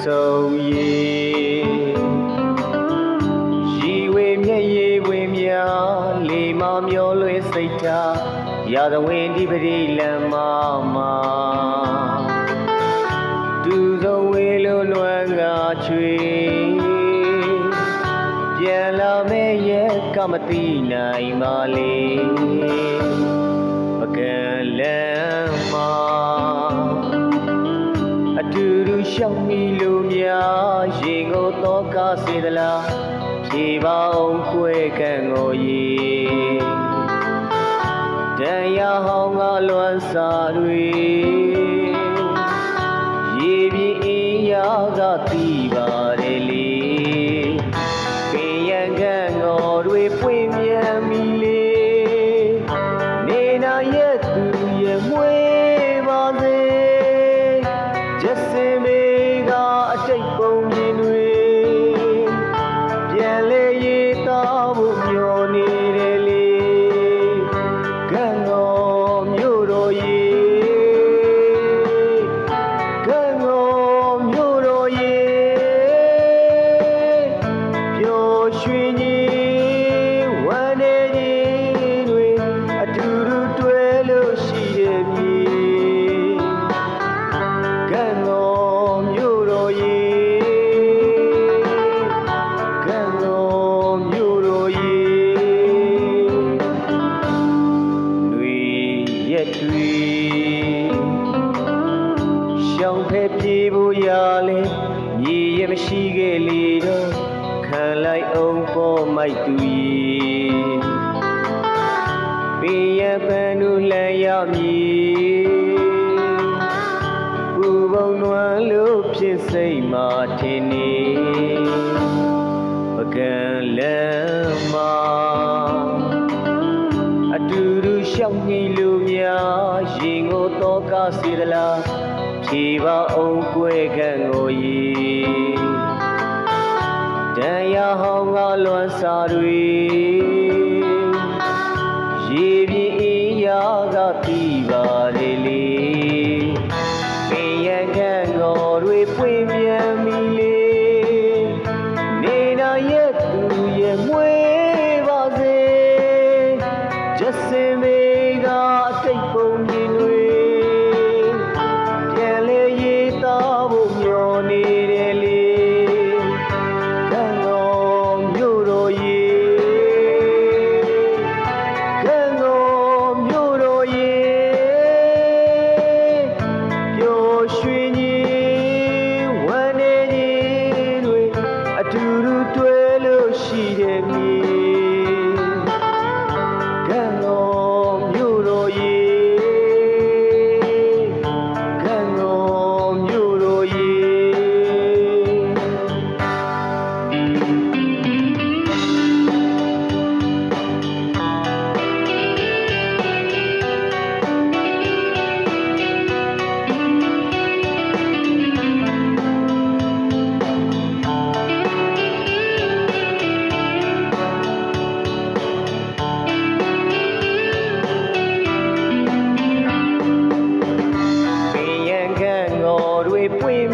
ဆုံးရေးရီဝေမျက်ရည်ဝေများလေမမျောလွင်စိတ်ထားရာဇဝင်ဒီပတိလမ်းမှာတူဆုံးဝေလုံးလွမ်းငါချွေပြန်လာမဲ့ရဲ့ကမတိနိုင်ပါလေပကံလမ်းမှာအတူတူရှောက်မိလို့များရင်ကိုတော့ကားစေသလားဖြေပါအောင်ကွယ်ကံကိုရေတရားဟောင်းကလွမ်းစာတွေရေပြင်းအေးရာကတီးပါတယ်လေပင်ရန်ကံတော်တွေပွင့်မြန်ပြီလေနေနာရဲ့သူရဲ့မွေးပါစေကျက်စင်မေကအတိတ်ပုံရင်တွေပြန်လေရေးသားဖို့မျောနေတယ်လေကံတော်မြို့တော်ရေကံတော်မြို့တော်ရေပျော်ရွှင်ကြီးဝမ်းနေကြီးတွေအတူတူတွဲလို့ရှိရဲ့မြေကံတော်မြို့တော်ရေကံတော်မြို့တော်ရေတွေရက်တွေရှောင်ဖဲပြေးဖို့ရလေမြေရမရှိခဲ့လေတော့ခံလိုက်အောင်ပေါ်မိုက်သူကြီးပင်ရပန်းတို့လမ်းရမည်ပူပုံနွမ်းလို့ဖြစ်စိတ်မှထင်နေပကံလမ်းမှာအတူတူရှောက်နေလို့များရင်ကိုတော့ကားစေသလားဖြေပါအောင်ကွယ်ကံကိုရေတရားဟောင်းကလွမ်းစာတွေရေပြင်းအေးရာကပြီးပါလေလေပင်ရန်ကံတော်တွေပွင့်မြန်ပြီလေနေနာရဲ့သူရဲ့မွေးပါစေကျက်စင်မေကအတိတ်ပုံရင်တွေပြန်လေရေးသားဖို့မျောနေတယ်လေကံတော်မြို့တော်ရေကံတော်မြို့တော်ရေပျော်ရွှင်ကြီးဝမ်းနေကြီးတွေအတူတူတွဲလို့ရှိတဲ့မြေကံတော်မြို့တော်ရေကံတော်မြို့တော်ရေပင်ရန်ကံတော်တွေပွင့်